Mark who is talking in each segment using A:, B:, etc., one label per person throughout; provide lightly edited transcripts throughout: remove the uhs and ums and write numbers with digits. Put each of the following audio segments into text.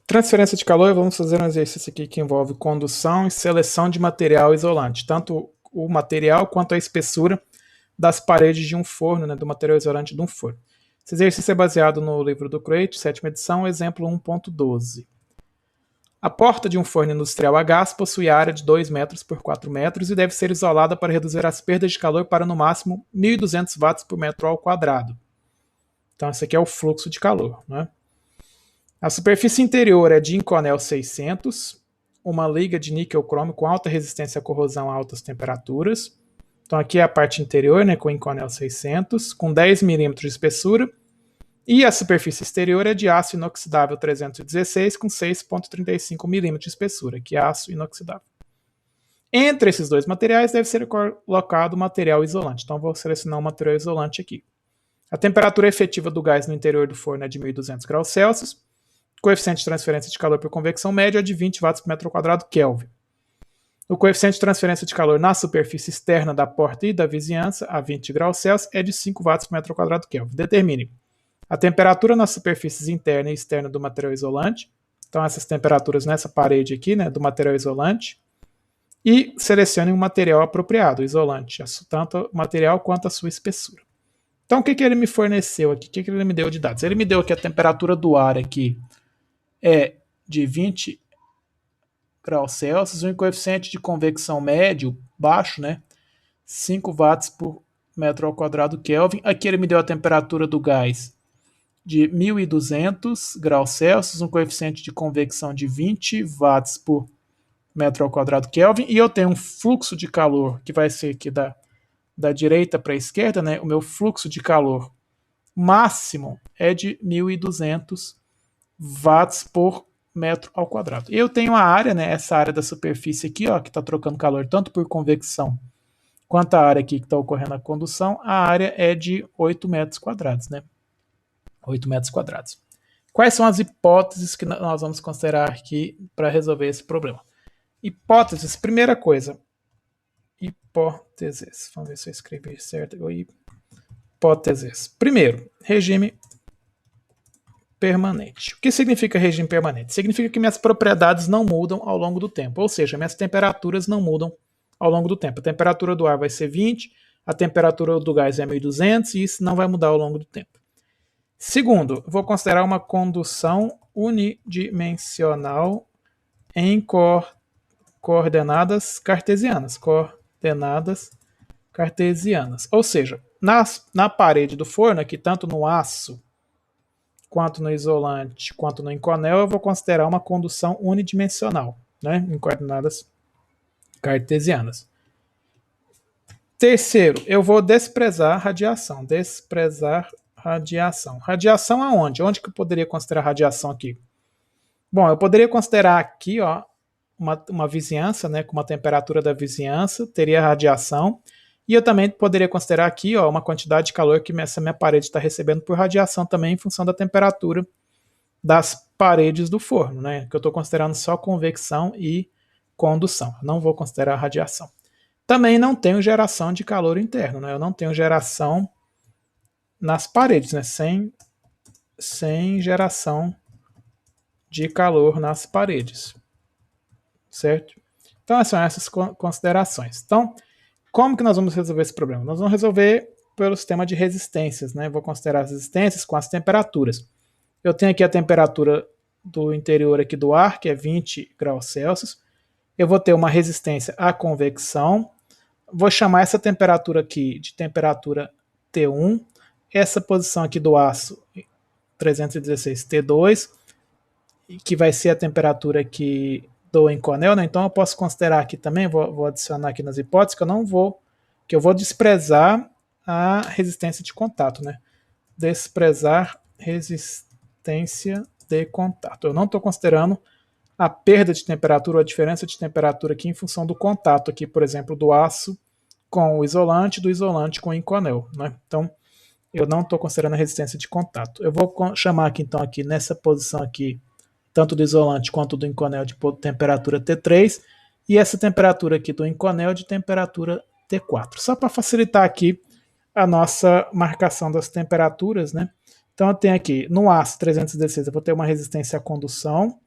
A: Transferência de calor, vamos fazer um exercício aqui que envolve condução e seleção de material isolante, tanto o material quanto a espessura das paredes de um forno, do material isolante de um forno. Esse exercício é baseado no livro do Crate, 7ª edição, exemplo 1.12. A porta de um forno industrial a gás possui área de 2 metros por 4 metros e deve ser isolada para reduzir as perdas de calor para no máximo 1.200 watts por metro ao quadrado. Então, esse aqui é o fluxo de calor, né? A superfície interior é de Inconel 600, uma liga de níquel-cromo com alta resistência à corrosão a altas temperaturas. Então aqui é a parte interior, com Inconel 600, com 10 milímetros de espessura. E a superfície exterior é de aço inoxidável 316, com 6,35 milímetros de espessura, que é aço inoxidável. Entre esses dois materiais deve ser colocado material isolante. Então vou selecionar um material isolante aqui. A temperatura efetiva do gás no interior do forno é de 1.200 graus Celsius. Coeficiente de transferência de calor por convecção médio é de 20 watts por metro quadrado Kelvin. O coeficiente de transferência de calor na superfície externa da porta e da vizinhança, a 20 graus Celsius, é de 5 watts por metro quadrado Kelvin. Determine a temperatura nas superfícies interna e externa do material isolante. Então, essas temperaturas nessa parede aqui, do material isolante. E selecione um material apropriado, isolante, tanto o material quanto a sua espessura. Então, o que ele me forneceu aqui? O que ele me deu de dados? Ele me deu aqui a temperatura do ar aqui é de 20 graus Celsius, um coeficiente de convecção médio, baixo, 5 watts por metro ao quadrado Kelvin. Aqui ele me deu a temperatura do gás de 1.200 graus Celsius, um coeficiente de convecção de 20 watts por metro ao quadrado Kelvin, e eu tenho um fluxo de calor, que vai ser aqui da direita para a esquerda, o meu fluxo de calor máximo é de 1.200 watts por metro ao quadrado. Eu tenho a área, essa área da superfície aqui, que está trocando calor tanto por convecção quanto a área aqui que está ocorrendo a condução, a área é de 8 metros quadrados, 8 metros quadrados. Quais são as hipóteses que nós vamos considerar aqui para resolver esse problema? Hipóteses, primeira coisa, hipóteses, vamos ver se eu escrevi certo, hipóteses. Primeiro, regime permanente. O que significa regime permanente? Significa que minhas propriedades não mudam ao longo do tempo, ou seja, minhas temperaturas não mudam ao longo do tempo. A temperatura do ar vai ser 20, a temperatura do gás é 1.200 e isso não vai mudar ao longo do tempo. Segundo, vou considerar uma condução unidimensional em coordenadas cartesianas. Coordenadas cartesianas. Ou seja, na parede do forno, aqui tanto no aço quanto no isolante, quanto no Inconel, eu vou considerar uma condução unidimensional, em coordenadas cartesianas. Terceiro, eu vou desprezar radiação. Desprezar radiação. Radiação aonde? Onde que eu poderia considerar radiação aqui? Bom, eu poderia considerar aqui, uma vizinhança, com uma temperatura da vizinhança, teria radiação. E eu também poderia considerar aqui uma quantidade de calor que essa minha parede está recebendo por radiação também em função da temperatura das paredes do forno, que eu estou considerando só convecção e condução. Não vou considerar radiação. Também não tenho geração de calor interno, eu não tenho geração nas paredes, sem geração de calor nas paredes, certo? Então, são essas considerações. Então, como que nós vamos resolver esse problema? Nós vamos resolver pelo sistema de resistências, Vou considerar as resistências com as temperaturas. Eu tenho aqui a temperatura do interior aqui do ar, que é 20 graus Celsius. Eu vou ter uma resistência à convecção. Vou chamar essa temperatura aqui de temperatura T1. Essa posição aqui do aço, 316 T2, que vai ser a temperatura aqui do Inconel, Então eu posso considerar aqui também, vou adicionar aqui nas hipóteses, que eu vou desprezar a resistência de contato, Desprezar resistência de contato. Eu não estou considerando a perda de temperatura ou a diferença de temperatura aqui em função do contato aqui, por exemplo, do aço com o isolante, do isolante com o Inconel, Então, eu não estou considerando a resistência de contato. Eu vou chamar aqui, então, aqui nessa posição aqui, tanto do isolante quanto do Inconel de temperatura T3, e essa temperatura aqui do Inconel de temperatura T4. Só para facilitar aqui a nossa marcação das temperaturas, Então eu tenho aqui, no aço 316, eu vou ter uma resistência à condução,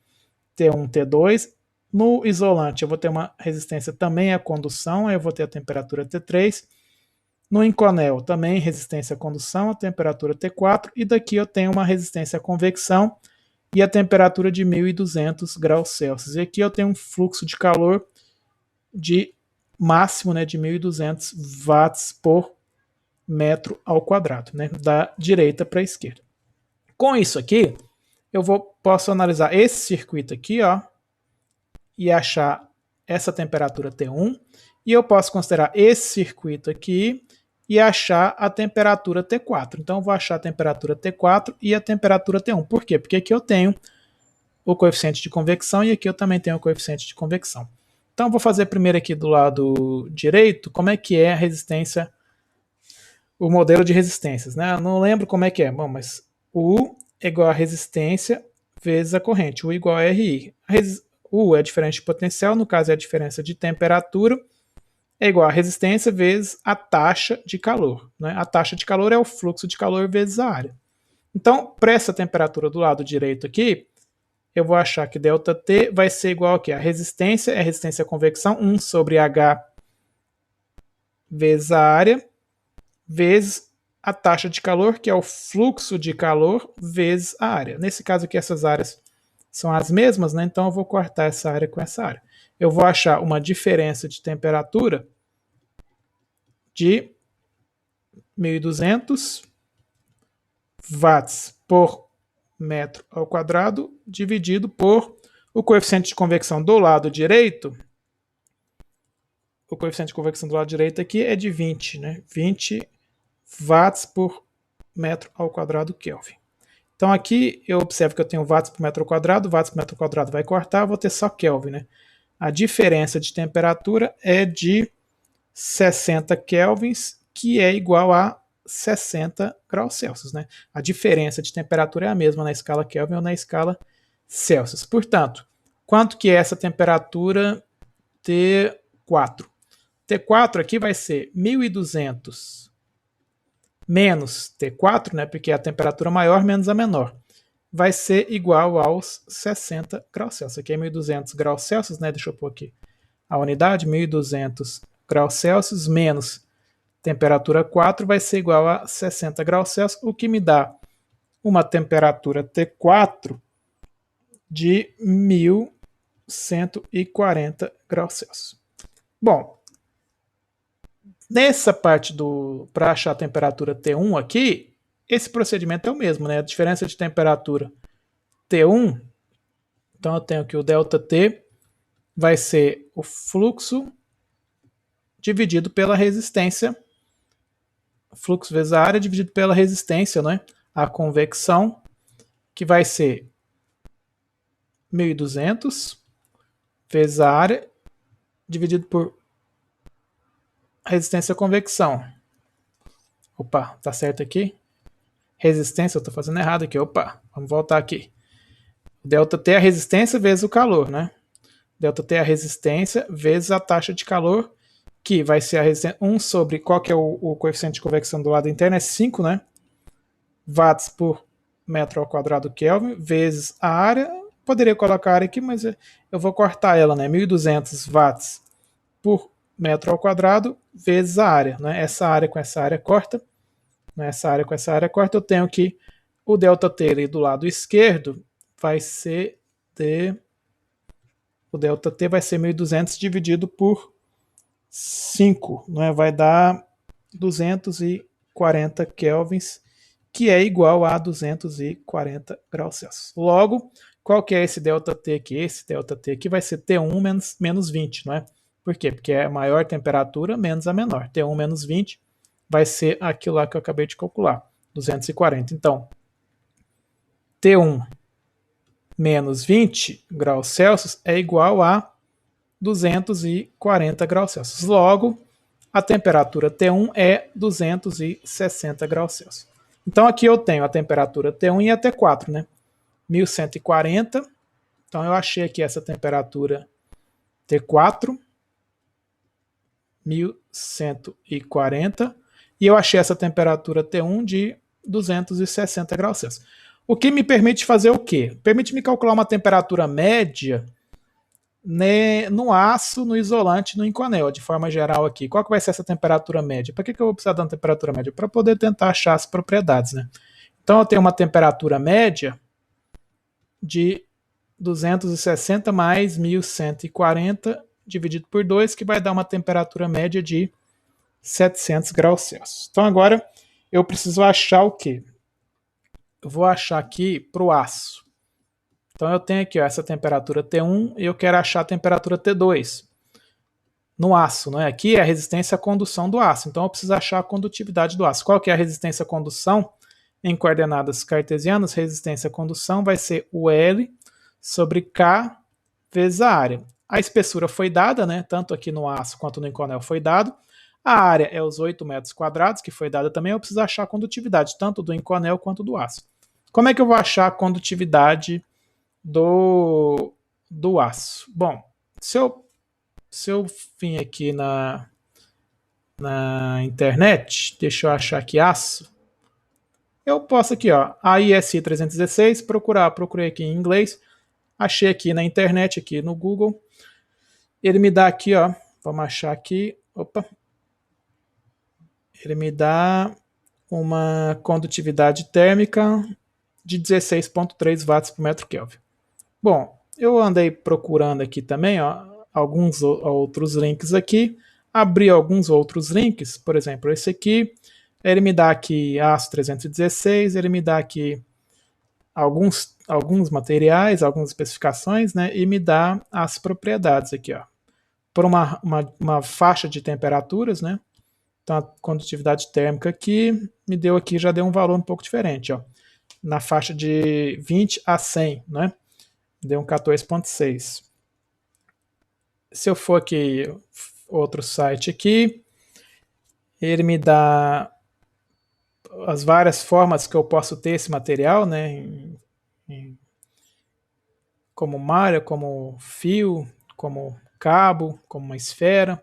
A: T1, T2. No isolante eu vou ter uma resistência também à condução, aí eu vou ter a temperatura T3. No Inconel também resistência à condução, a temperatura T4. E daqui eu tenho uma resistência à convecção e a temperatura de 1200 graus Celsius. E aqui eu tenho um fluxo de calor de máximo, né, de 1200 watts por metro ao quadrado, né, da direita para a esquerda. Com isso aqui, eu posso analisar esse circuito aqui, ó, e achar essa temperatura T1, e eu posso considerar esse circuito aqui e achar a temperatura T4. Então eu vou achar a temperatura T4 e a temperatura T1. Por quê? Porque aqui eu tenho o coeficiente de convecção e aqui eu também tenho o coeficiente de convecção. Então eu vou fazer primeiro aqui do lado direito como é que é a resistência, o modelo de resistências, né? Eu não lembro como é que é. Bom, mas U é igual a resistência vezes a corrente, U igual a RI. U é a diferença de potencial, no caso é a diferença de temperatura, é igual a resistência vezes a taxa de calor, né? A taxa de calor é o fluxo de calor vezes a área. Então, para essa temperatura do lado direito aqui, eu vou achar que ΔT vai ser igual a quê? A resistência é a resistência à convecção, 1 sobre H vezes a área, vezes a taxa de calor, que é o fluxo de calor, vezes a área. Nesse caso aqui, essas áreas são as mesmas, né? Então eu vou cortar essa área com essa área. Eu vou achar uma diferença de temperatura de 1200 watts por metro ao quadrado dividido por o coeficiente de convecção do lado direito. O coeficiente de convecção do lado direito aqui é de 20, né? 20 watts por metro ao quadrado Kelvin. Então aqui eu observo que eu tenho watts por metro quadrado vai cortar, eu vou ter só Kelvin, né? A diferença de temperatura é de 60 kelvins, que é igual a 60 graus Celsius, né? A diferença de temperatura é a mesma na escala Kelvin ou na escala Celsius. Portanto, quanto que é essa temperatura T4? T4 aqui vai ser 1200 menos T4, né, porque é a temperatura maior menos a menor, vai ser igual aos 60 graus Celsius. Aqui é 1200 graus Celsius, né, deixa eu pôr aqui a unidade, 1200 graus Celsius menos temperatura 4 vai ser igual a 60 graus Celsius, o que me dá uma temperatura T4 de 1140 graus Celsius. Bom, nessa parte para achar a temperatura T1 aqui, esse procedimento é o mesmo, né? A diferença de temperatura T1, então eu tenho que o ΔT vai ser o fluxo dividido pela resistência, fluxo vezes a área dividido pela resistência, né? A convecção, que vai ser 1200 vezes a área dividido por resistência à convecção. Opa, tá certo aqui? Resistência, eu tô fazendo errado aqui. Opa, vamos voltar aqui. ΔT é a resistência vezes o calor, né? ΔT é a resistência vezes a taxa de calor, que vai ser a resistência 1 sobre qual que é o coeficiente de convecção do lado interno, é 5, né? Watts por metro ao quadrado Kelvin, vezes a área. Poderia colocar a área aqui, mas eu vou cortar ela, né? 1200 watts por metro ao quadrado vezes a área, né? Essa área com essa área corta, né? Essa área com essa área corta, eu tenho que o ΔT ali do lado esquerdo vai ser o ΔT vai ser 1200 dividido por 5, né? Vai dar 240 kelvins, que é igual a 240 graus Celsius. Logo, qual que é esse ΔT aqui? Esse ΔT aqui vai ser T1 menos 20, não é? Por quê? Porque é a maior temperatura menos a menor. T1 menos 20 vai ser aquilo lá que eu acabei de calcular, 240. Então, T1 menos 20 graus Celsius é igual a 240 graus Celsius. Logo, a temperatura T1 é 260 graus Celsius. Então aqui eu tenho a temperatura T1 e a T4, né? 1140. Então eu achei aqui essa temperatura T4, 1140. E eu achei essa temperatura T1 de 260 graus Celsius. O que me permite fazer o quê? Permite me calcular uma temperatura média, né, no aço, no isolante, no Inconel, de forma geral aqui. Qual que vai ser essa temperatura média? Para que eu vou precisar de uma temperatura média? Para poder tentar achar as propriedades, né? Então eu tenho uma temperatura média de 260 mais 1140 dividido por 2, que vai dar uma temperatura média de 700 graus Celsius. Então agora eu preciso achar o quê? Eu vou achar aqui para o aço. Então eu tenho aqui ó, essa temperatura T1 e eu quero achar a temperatura T2 no aço, né? Aqui é a resistência à condução do aço. Então eu preciso achar a condutividade do aço. Qual que é a resistência à condução? Em coordenadas cartesianas, resistência à condução vai ser o L sobre K vezes a área. A espessura foi dada, né? Tanto aqui no aço quanto no Inconel foi dado. A área é os 8 metros quadrados, que foi dada também. Eu preciso achar a condutividade, tanto do Inconel quanto do aço. Como é que eu vou achar a condutividade do aço? Bom, se eu vim aqui na internet, deixa eu achar aqui aço, eu posso aqui, ó, AISI 316, procurei aqui em inglês, achei aqui na internet, aqui no Google, ele me dá aqui, ó, vamos achar aqui, opa, ele me dá uma condutividade térmica de 16,3 watts por metro Kelvin. Bom, eu andei procurando aqui também, ó, alguns outros links aqui, abri alguns outros links, por exemplo, esse aqui, ele me dá aqui aço 316, ele me dá aqui alguns materiais, algumas especificações, né, e me dá as propriedades aqui, ó, por uma faixa de temperaturas, né, então a condutividade térmica aqui, me deu aqui, já deu um valor um pouco diferente, ó, na faixa de 20 a 100, né, deu um 14,6. Se eu for aqui, outro site aqui, ele me dá as várias formas que eu posso ter esse material, né? Como malha, como fio, como cabo, como uma esfera.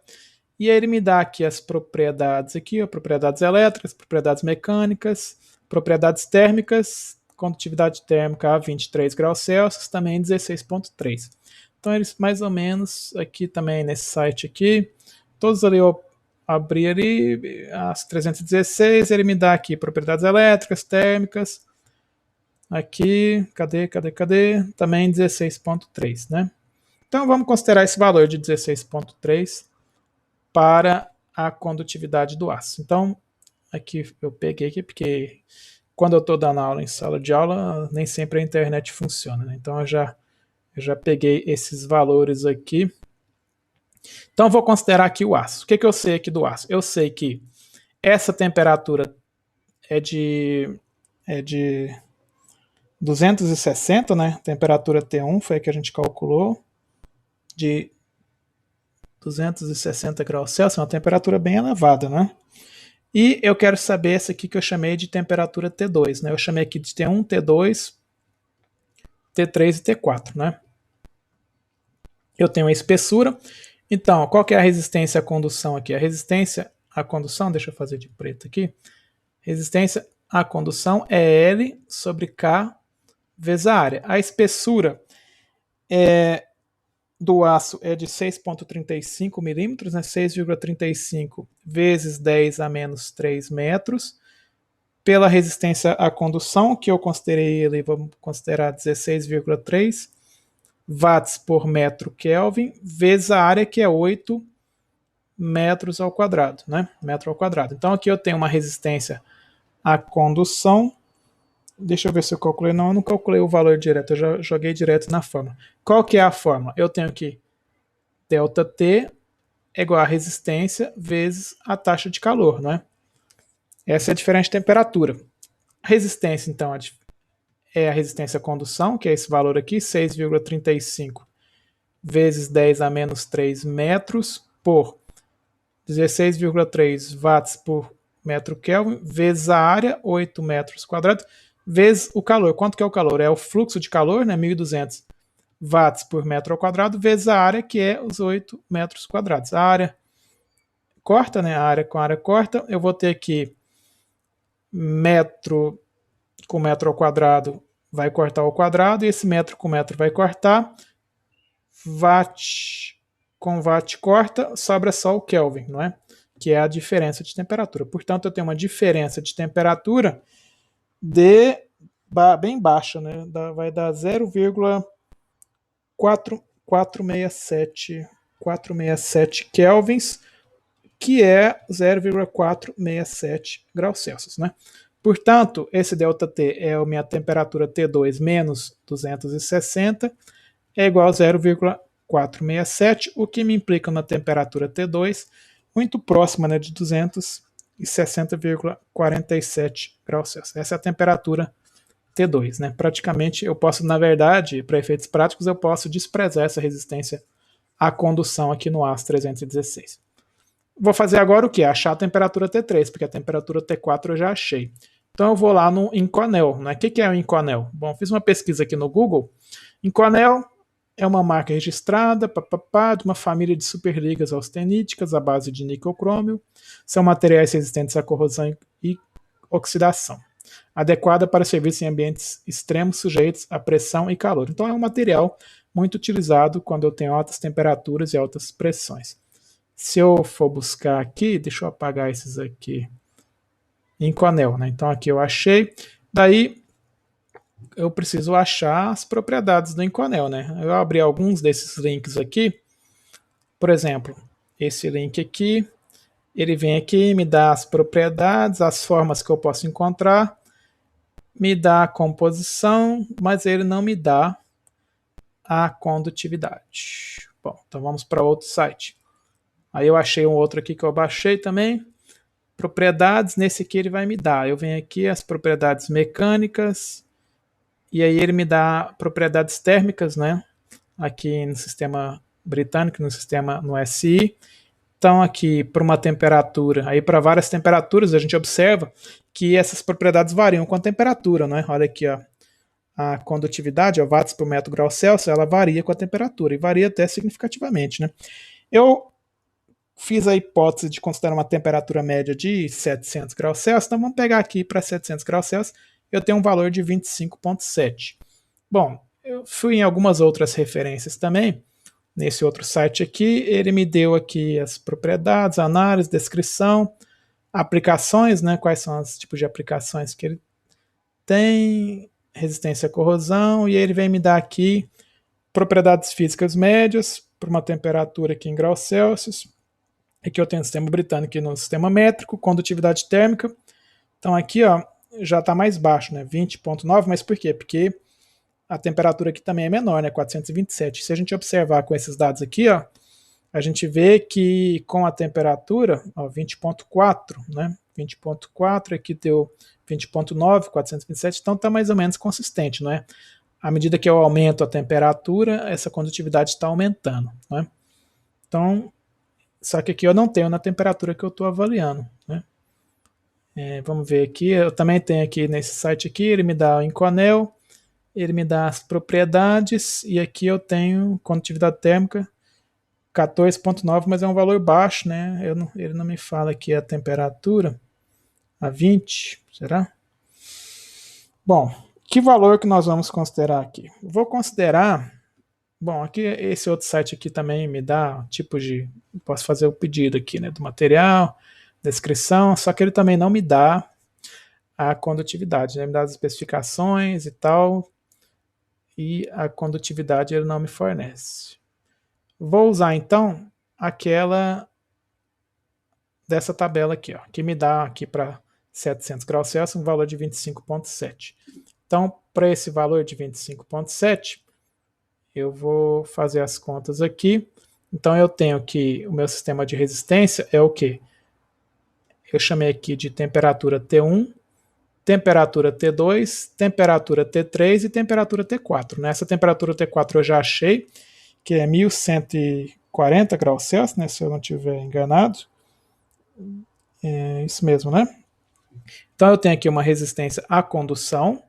A: E aí ele me dá aqui as propriedades aqui, ó, propriedades elétricas, propriedades mecânicas, propriedades térmicas, condutividade térmica a 23 graus Celsius, também 16,3. Então eles mais ou menos aqui também nesse site aqui, todos ali eu abri ali as 316, ele me dá aqui propriedades elétricas, térmicas, aqui, cadê? Também 16,3, né? Então vamos considerar esse valor de 16,3 para a condutividade do aço. Então aqui eu peguei aqui porque quando eu estou dando aula em sala de aula, nem sempre a internet funciona, né? Então eu já peguei esses valores aqui. Então vou considerar aqui o aço. O que eu sei aqui do aço? Eu sei que essa temperatura é de 260, né? Temperatura T1 foi a que a gente calculou, de 260 graus Celsius, uma temperatura bem elevada, né? E eu quero saber essa aqui que eu chamei de temperatura T2, né? Eu chamei aqui de T1, T2, T3 e T4, né? Eu tenho a espessura. Então, qual que é a resistência à condução aqui? A resistência à condução, deixa eu fazer de preto aqui. Resistência à condução é L sobre K vezes a área. A espessura do aço é de 6,35 milímetros, né? 6,35 vezes 10 a menos 3 metros. Pela resistência à condução, que eu considerei ali, vamos considerar 16,3 watts por metro Kelvin, vezes a área, que é 8 metros ao quadrado, né? Metro ao quadrado. Então aqui eu tenho uma resistência à condução. Deixa eu ver se eu calculei. Não, eu não calculei o valor direto, eu já joguei direto na fórmula. Qual que é a fórmula? Eu tenho aqui ΔT é igual a resistência vezes a taxa de calor, né? Essa é a diferença de temperatura. A resistência, então, é a resistência à condução, que é esse valor aqui, 6,35 vezes 10 a menos 3 metros por 16,3 watts por metro Kelvin, vezes a área, 8 metros quadrados, vezes o calor. Quanto que é o calor? É o fluxo de calor, né, 1.200 watts por metro ao quadrado, vezes a área, que é os 8 metros quadrados. A área corta, né, a área com a área corta, eu vou ter aqui metro com metro ao quadrado vai cortar ao quadrado, e esse metro com metro vai cortar. Watt com watt corta, sobra só o Kelvin, não é? Que é a diferença de temperatura. Portanto, eu tenho uma diferença de temperatura bem baixa, né? Vai dar 0,467 kelvins, que é 0,467 graus Celsius, né? Portanto, esse ΔT é a minha temperatura T2 menos 260, é igual a 0,467, o que me implica uma temperatura T2 muito próxima, né, de 260,47 graus Celsius. Essa é a temperatura T2, né? Praticamente eu posso, na verdade, para efeitos práticos, eu posso desprezar essa resistência à condução aqui no aço 316. Vou fazer agora o que? Achar a temperatura T3, porque a temperatura T4 eu já achei. Então eu vou lá no Inconel, né? O que é o Inconel? Bom, fiz uma pesquisa aqui no Google. Inconel é uma marca registrada de uma família de superligas austeníticas à base de níquel-crômio. São materiais resistentes à corrosão e oxidação, adequada para serviço em ambientes extremos sujeitos a pressão e calor. Então é um material muito utilizado quando eu tenho altas temperaturas e altas pressões. Se eu for buscar aqui, deixa eu apagar esses aqui, Inconel, né? Então aqui eu achei, daí eu preciso achar as propriedades do Inconel, né? Eu abri alguns desses links aqui, por exemplo, esse link aqui, ele vem aqui, me dá as propriedades, as formas que eu posso encontrar, me dá a composição, mas ele não me dá a condutividade. Bom, então vamos para outro site. Aí eu achei um outro aqui que eu baixei também. Propriedades, nesse aqui ele vai me dar. Eu venho aqui as propriedades mecânicas, e aí ele me dá propriedades térmicas, né? Aqui no sistema britânico, no SI. Então aqui para uma temperatura, aí para várias temperaturas a gente observa que essas propriedades variam com a temperatura, né? Olha aqui, ó, a condutividade, ó, watts por metro grau Celsius, ela varia com a temperatura e varia até significativamente, né? Eu fiz a hipótese de considerar uma temperatura média de 700 graus Celsius, então vamos pegar aqui para 700 graus Celsius, eu tenho um valor de 25,7. Bom, eu fui em algumas outras referências também, nesse outro site aqui, ele me deu aqui as propriedades, análise, descrição, aplicações, né, quais são os tipos de aplicações que ele tem, resistência à corrosão, e ele vem me dar aqui propriedades físicas médias, por uma temperatura aqui em graus Celsius. Aqui eu tenho o sistema britânico no sistema métrico, condutividade térmica. Então aqui ó, já está mais baixo, né? 20,9, mas por quê? Porque a temperatura aqui também é menor, né? 427. Se a gente observar com esses dados aqui, ó, a gente vê que com a temperatura, 20,4, né? 20,4, aqui deu 20,9, 427, então está mais ou menos consistente, não é? À medida que eu aumento a temperatura, essa condutividade está aumentando, né? Então, só que aqui eu não tenho na temperatura que eu estou avaliando, né? Vamos ver aqui, eu também tenho aqui nesse site aqui, ele me dá o Inconel, ele me dá as propriedades, e aqui eu tenho condutividade térmica 14,9, mas é um valor baixo, né? Ele não me fala aqui a temperatura, a 20, será? Bom, que valor que nós vamos considerar aqui? Vou considerar, bom, aqui esse outro site aqui também me dá tipo de, posso fazer o pedido aqui, né, do material, descrição, só que ele também não me dá a condutividade, né, me dá as especificações e tal, e a condutividade ele não me fornece. Vou usar então aquela dessa tabela aqui, ó, que me dá aqui para 700 graus Celsius um valor de 25,7. Então, para esse valor de 25,7, eu vou fazer as contas aqui. Então, eu tenho que o meu sistema de resistência é o quê? Eu chamei aqui de temperatura T1, temperatura T2, temperatura T3 e temperatura T4. Nessa temperatura T4 eu já achei, que é 1140 graus Celsius, né, se eu não estiver enganado. É isso mesmo, né? Então eu tenho aqui uma resistência à condução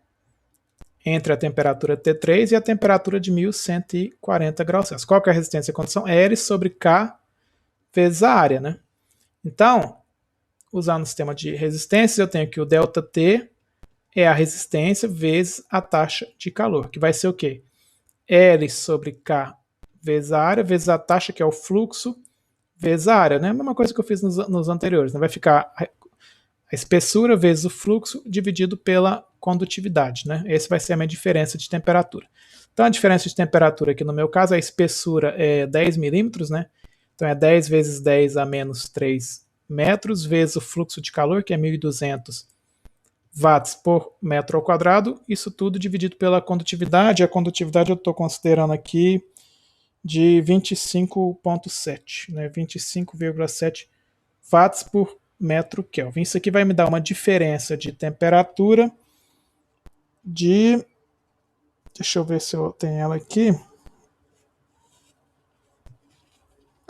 A: entre a temperatura T3 e a temperatura de 1140 graus Celsius. Qual que é a resistência à condução? É L sobre K vezes a área, né? Então, usando o sistema de resistências, eu tenho aqui o ΔT é a resistência vezes a taxa de calor, que vai ser o quê? L sobre K vezes a área, vezes a taxa, que é o fluxo, vezes a área, né? A mesma coisa que eu fiz nos anteriores, né? Vai ficar a espessura vezes o fluxo dividido pela condutividade, né? Esse vai ser a minha diferença de temperatura. Então a diferença de temperatura aqui no meu caso, a espessura é 10 milímetros, né? Então é 10 vezes 10 a menos 3 metros, vezes o fluxo de calor, que é 1.200 watts por metro ao quadrado, isso tudo dividido pela condutividade. A condutividade eu estou considerando aqui de 25,7, né? 25,7 watts por metro Kelvin. Isso aqui vai me dar uma diferença de temperatura de... Deixa eu ver se eu tenho ela aqui.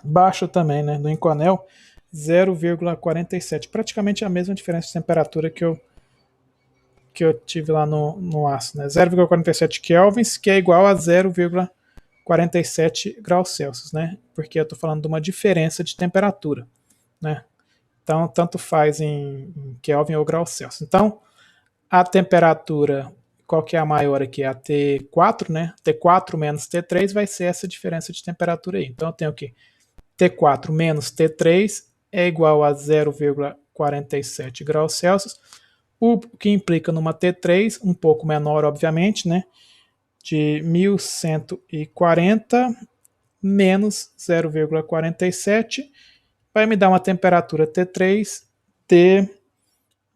A: Baixo também, né? No Inconel, 0,47. Praticamente a mesma diferença de temperatura que eu tive lá no aço, né? 0,47 kelvins, que é igual a 0,47 graus Celsius, né? Porque eu estou falando de uma diferença de temperatura, né? Então, tanto faz em Kelvin ou graus Celsius. Então, a temperatura, qual que é a maior aqui? A T4, né? T4 menos T3 vai ser essa diferença de temperatura aí. Então, eu tenho que T4 menos T3 é igual a 0,47 graus Celsius, o que implica numa T3 um pouco menor, obviamente, né? De 1140 menos 0,47 vai me dar uma temperatura T3 de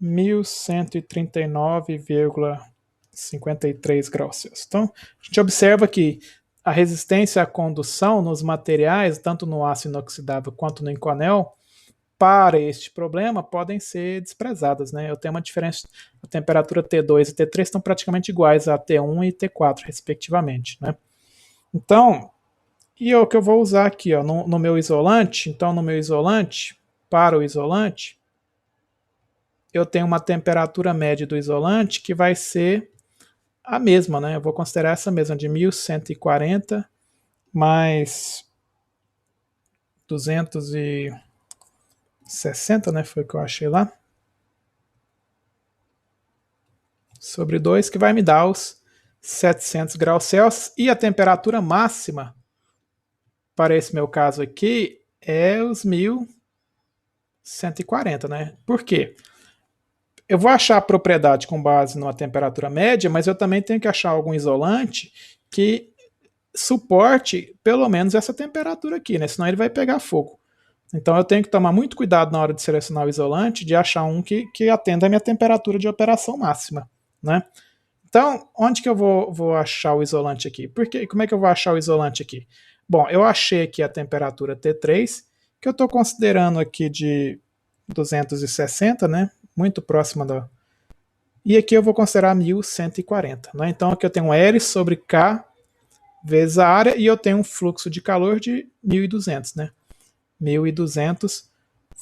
A: 1139,53 graus Celsius. Então, a gente observa que a resistência à condução nos materiais, tanto no aço inoxidável quanto no Inconel, para este problema podem ser desprezadas, né? Eu tenho uma diferença, a temperatura T2 e T3 estão praticamente iguais a T1 e T4, respectivamente, né? Então, e o que eu vou usar aqui, ó, no meu isolante, então no meu isolante, para o isolante, eu tenho uma temperatura média do isolante que vai ser a mesma, né? Eu vou considerar essa mesma, de 1140 mais 260, né? Foi o que eu achei lá. Sobre 2, que vai me dar os 700 graus Celsius. E a temperatura máxima, para esse meu caso aqui, é os 1140, né? Por quê? Eu vou achar a propriedade com base numa temperatura média, mas eu também tenho que achar algum isolante que suporte pelo menos essa temperatura aqui, né? Senão ele vai pegar fogo. Então eu tenho que tomar muito cuidado na hora de selecionar o isolante, de achar um que atenda a minha temperatura de operação máxima, né? Então, onde que eu vou achar o isolante aqui? Como é que eu vou achar o isolante aqui? Bom, eu achei aqui a temperatura T3, que eu estou considerando aqui de 260, né? Muito próxima da... E aqui eu vou considerar 1140, né? Então aqui eu tenho L sobre K vezes a área e eu tenho um fluxo de calor de 1200, né? 1200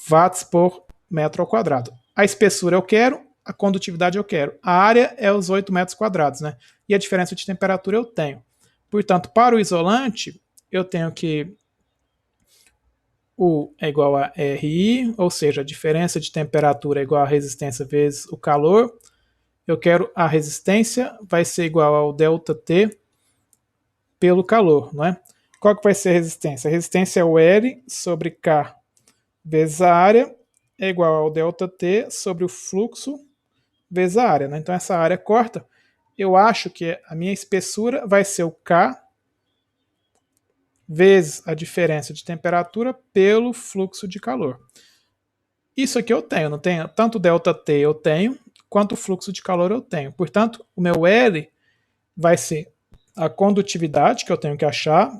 A: watts por metro ao quadrado. A espessura eu quero, a condutividade eu quero. A área é os 8 metros quadrados, né? E a diferença de temperatura eu tenho. Portanto, para o isolante, eu tenho que U é igual a RI, ou seja, a diferença de temperatura é igual a resistência vezes o calor. Eu quero a resistência, vai ser igual ao ΔT pelo calor, não é? Qual que vai ser a resistência? A resistência é o L sobre K vezes a área, é igual ao ΔT sobre o fluxo vezes a área, né? Então essa área corta, eu acho que a minha espessura vai ser o K vezes a diferença de temperatura pelo fluxo de calor. Isso aqui eu tenho, não tenho? Tanto ΔT eu tenho, quanto o fluxo de calor eu tenho. Portanto, o meu L vai ser a condutividade, que eu tenho que achar,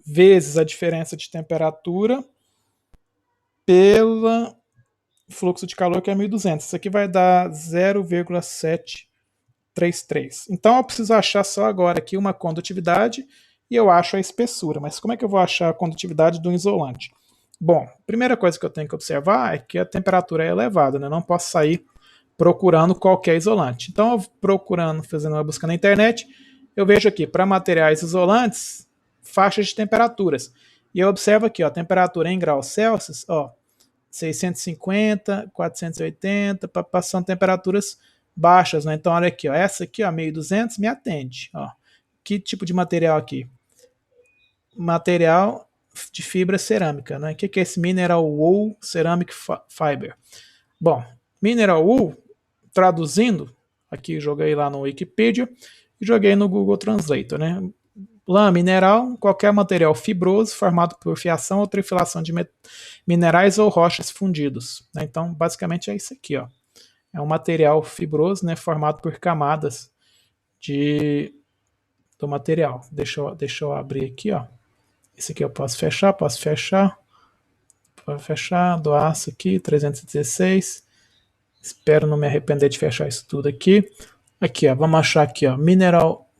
A: vezes a diferença de temperatura pelo fluxo de calor, que é 1200. Isso aqui vai dar 0,733. Então eu preciso achar só agora aqui uma condutividade e eu acho a espessura. Mas como é que eu vou achar a condutividade do isolante? Bom, a primeira coisa que eu tenho que observar é que a temperatura é elevada, né? Eu não posso sair procurando qualquer isolante. Então, eu procurando, fazendo uma busca na internet, eu vejo aqui, para materiais isolantes, faixas de temperaturas. E eu observo aqui, ó, a temperatura em graus Celsius, ó, 650, 480, passando temperaturas baixas, né? Então olha aqui, ó, essa aqui, ó, 1200 me atende, ó. Que tipo de material aqui? Material de fibra cerâmica, né? O que é esse Mineral Wool Ceramic Fiber? Bom, Mineral Wool, traduzindo, aqui joguei lá no Wikipedia e joguei no Google Translator, né? Lã mineral, qualquer material fibroso formado por fiação ou trifilação de minerais ou rochas fundidos, né? Então, basicamente é isso aqui, ó. É um material fibroso, né, formado por camadas do material. Deixa eu abrir aqui, ó. Esse aqui eu posso fechar, do aço aqui, 316. Espero não me arrepender de fechar isso tudo aqui. Aqui, ó, vamos achar aqui, ó, mineral,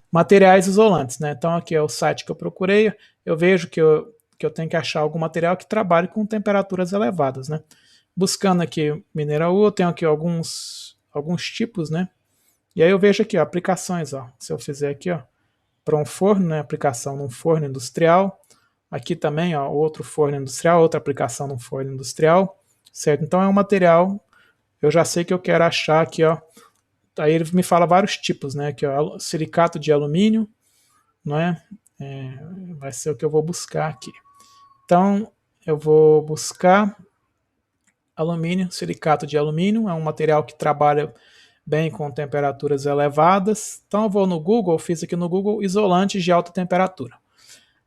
A: materiais isolantes, né? Então aqui é o site que eu procurei. Eu vejo que eu tenho que achar algum material que trabalhe com temperaturas elevadas, né? Buscando aqui mineral U, eu tenho aqui alguns tipos, né? E aí eu vejo aqui, ó, aplicações, ó. Se eu fizer aqui, ó, para um forno, né? Aplicação num forno industrial. Aqui também, ó, outro forno industrial, outra aplicação num forno industrial, certo? Então é um material, eu já sei que eu quero achar aqui, ó. Aí ele me fala vários tipos, né? Aqui, ó, silicato de alumínio, não é? Vai ser o que eu vou buscar aqui. Então eu vou buscar alumínio, silicato de alumínio, é um material que trabalha bem com temperaturas elevadas. Então eu vou no Google, eu fiz aqui no Google isolantes de alta temperatura.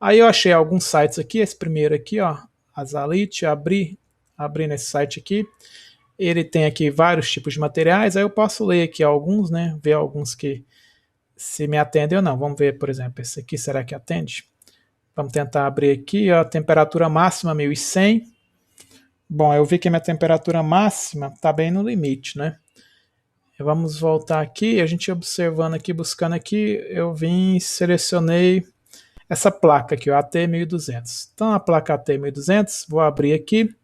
A: Aí eu achei alguns sites aqui, esse primeiro aqui, ó, Azalite, abri nesse site aqui. Ele tem aqui vários tipos de materiais, aí eu posso ler aqui alguns, né, ver alguns que se me atendem ou não. Vamos ver, por exemplo, esse aqui, será que atende? Vamos tentar abrir aqui, ó, temperatura máxima 1100. Bom, eu vi que a minha temperatura máxima está bem no limite, né? Vamos voltar aqui, a gente observando aqui, buscando aqui, eu selecionei essa placa aqui, o AT1200. Então a placa AT1200, vou abrir aqui.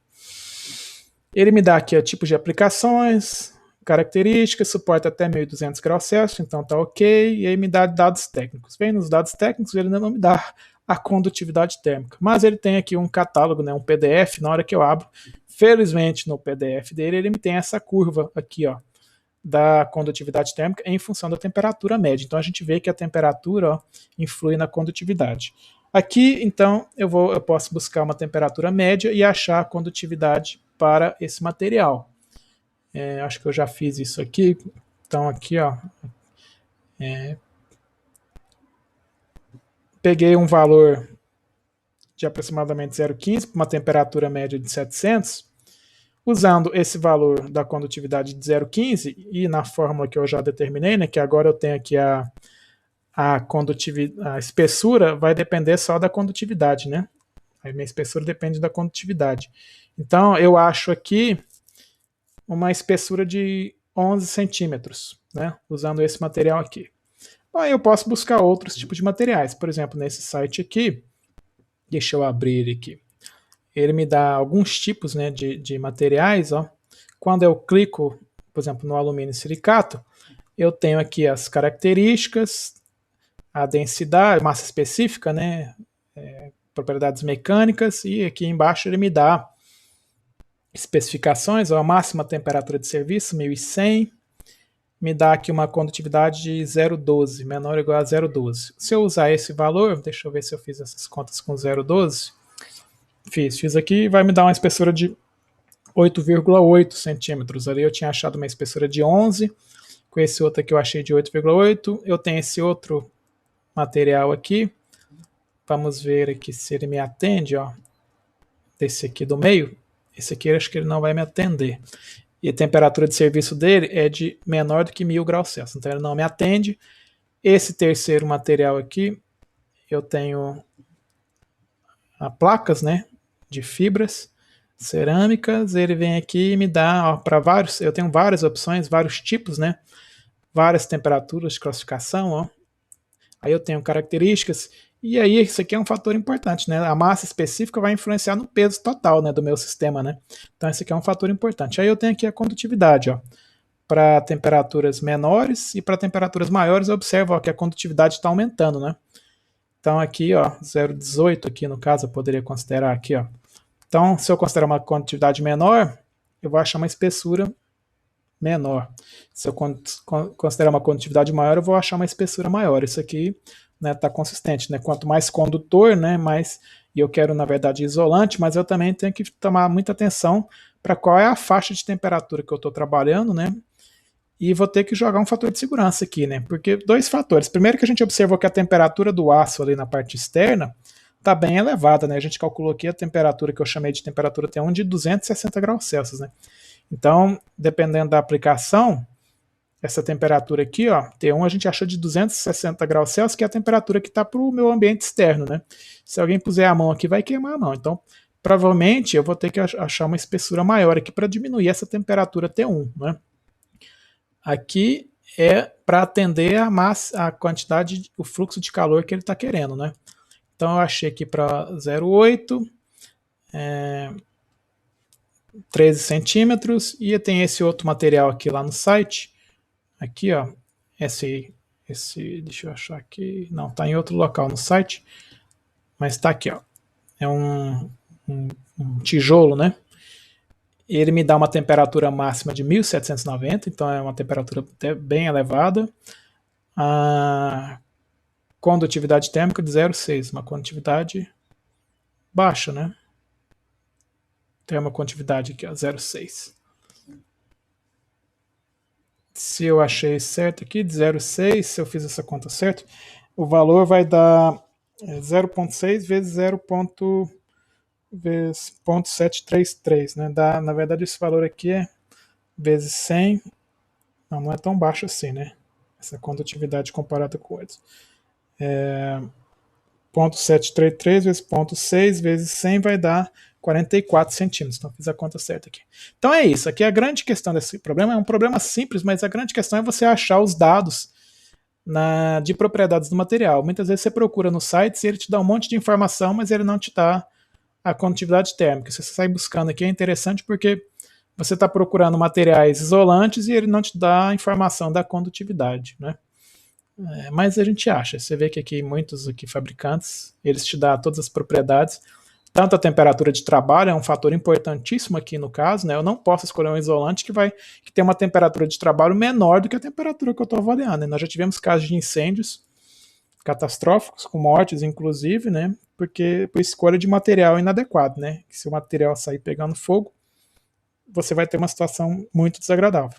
A: Ele me dá aqui o tipo de aplicações, características, suporta até 1200 graus Celsius, então tá ok. E aí me dá dados técnicos. Vem nos dados técnicos, ele ainda não me dá a condutividade térmica. Mas ele tem aqui um catálogo, né, um PDF, na hora que eu abro. Felizmente no PDF dele, ele me tem essa curva aqui, ó, da condutividade térmica em função da temperatura média. Então a gente vê que a temperatura, ó, influi na condutividade. Aqui, então, eu posso buscar uma temperatura média e achar a condutividade para esse material. Acho que eu já fiz isso aqui. Então aqui, ó, peguei um valor de aproximadamente 0,15 para uma temperatura média de 700. Usando esse valor da condutividade de 0,15 e na fórmula que eu já determinei, né, que agora eu tenho aqui a espessura vai depender só da condutividade, né? A minha espessura depende da condutividade. Então eu acho aqui uma espessura de 11 centímetros, né? Usando esse material aqui. Aí eu posso buscar outros tipos de materiais. Por exemplo, nesse site aqui, deixa eu abrir ele aqui. Ele me dá alguns tipos, né, de materiais. Ó. Quando eu clico, por exemplo, no alumínio silicato, eu tenho aqui as características, a densidade, massa específica, né, propriedades mecânicas, e aqui embaixo ele me dá especificações, ó, a máxima temperatura de serviço, 1100, me dá aqui uma condutividade de 0,12, menor ou igual a 0,12. Se eu usar esse valor, deixa eu ver se eu fiz essas contas com 0,12, fiz aqui, vai me dar uma espessura de 8,8 centímetros. Ali eu tinha achado uma espessura de 11, com esse outro aqui eu achei de 8,8. Eu tenho esse outro material aqui, vamos ver aqui se ele me atende, ó, desse aqui do meio. Esse aqui eu acho que ele não vai me atender. E a temperatura de serviço dele é de menor do que 1000 graus Celsius, então ele não me atende. Esse terceiro material aqui, eu tenho placas, né, de fibras cerâmicas. Ele vem aqui e me dá para vários, eu tenho várias opções, vários tipos, né, várias temperaturas de classificação, ó. Aí eu tenho características, e aí isso aqui é um fator importante, né? A massa específica vai influenciar no peso total, né, do meu sistema, né? Então esse aqui é um fator importante. Aí eu tenho aqui a condutividade, ó. Para temperaturas menores e para temperaturas maiores, eu observo, ó, que a condutividade está aumentando, né? Então aqui, ó, 0,18 aqui no caso eu poderia considerar aqui, ó. Então, se eu considerar uma condutividade menor, eu vou achar uma espessura menor. Se eu considerar uma condutividade maior, eu vou achar uma espessura maior. Isso aqui está consistente. Né? Quanto mais condutor, né, mais, e eu quero, na verdade, isolante, mas eu também tenho que tomar muita atenção para qual é a faixa de temperatura que eu estou trabalhando, né? E vou ter que jogar um fator de segurança aqui, né? Porque dois fatores. Primeiro que a gente observou que a temperatura do aço ali na parte externa está bem elevada, né? A gente calculou aqui a temperatura que eu chamei de temperatura T1 de 260 graus Celsius, né? Então, dependendo da aplicação, essa temperatura aqui, ó, T1 a gente achou de 260 graus Celsius, que é a temperatura que está para o meu ambiente externo, né? Se alguém puser a mão aqui, vai queimar a mão. Então, provavelmente eu vou ter que achar uma espessura maior aqui para diminuir essa temperatura T1, né? Aqui é para atender a quantidade, o fluxo de calor que ele está querendo, né? Então eu achei aqui para 0,8, 13 centímetros, e tem esse outro material aqui lá no site, aqui ó, esse deixa eu achar aqui, não, está em outro local no site, mas está aqui ó, é um tijolo, né? Ele me dá uma temperatura máxima de 1790, então é uma temperatura até bem elevada. A condutividade térmica de 0,6, uma condutividade baixa, né? Tem uma condutividade aqui, 0,6. Se eu achei certo aqui, de 0,6, se eu fiz essa conta certo, o valor vai dar 0,6 vezes 0,733, né? Na verdade, esse valor aqui é vezes 100. Não é tão baixo assim, né? Essa condutividade comparada com outros. 0,733 vezes 0,6 vezes 100 vai dar 44 centímetros. Então, fiz a conta certa aqui. Então, é isso. Aqui a grande questão desse problema é um problema simples, mas a grande questão é você achar os dados de propriedades do material. Muitas vezes você procura no site e ele te dá um monte de informação, mas ele não te dá a condutividade térmica. Se você sai buscando aqui, é interessante porque você está procurando materiais isolantes e ele não te dá a informação da condutividade, né? Mas a gente acha. Você vê que aqui muitos aqui fabricantes, eles te dão todas as propriedades. Tanto a temperatura de trabalho é um fator importantíssimo aqui no caso, né? Eu não posso escolher um isolante que tem uma temperatura de trabalho menor do que a temperatura que eu estou avaliando. Né? Nós já tivemos casos de incêndios catastróficos, com mortes inclusive, né? Porque por escolha de material inadequado, né? Que se o material sair pegando fogo, você vai ter uma situação muito desagradável.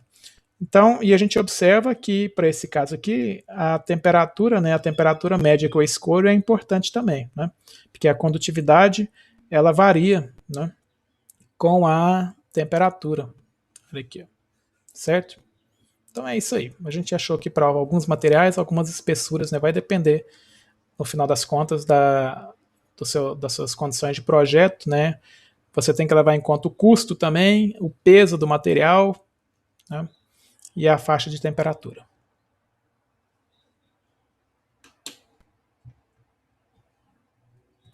A: Então, e a gente observa que, para esse caso aqui, a temperatura, né, a temperatura média que eu escolho é importante também, né? Porque a condutividade, ela varia, né, com a temperatura. Olha aqui, certo? Então é isso aí. A gente achou aqui para alguns materiais, algumas espessuras, né, vai depender, no final das contas, das suas condições de projeto, né? Você tem que levar em conta o custo também, o peso do material, né? E a faixa de temperatura.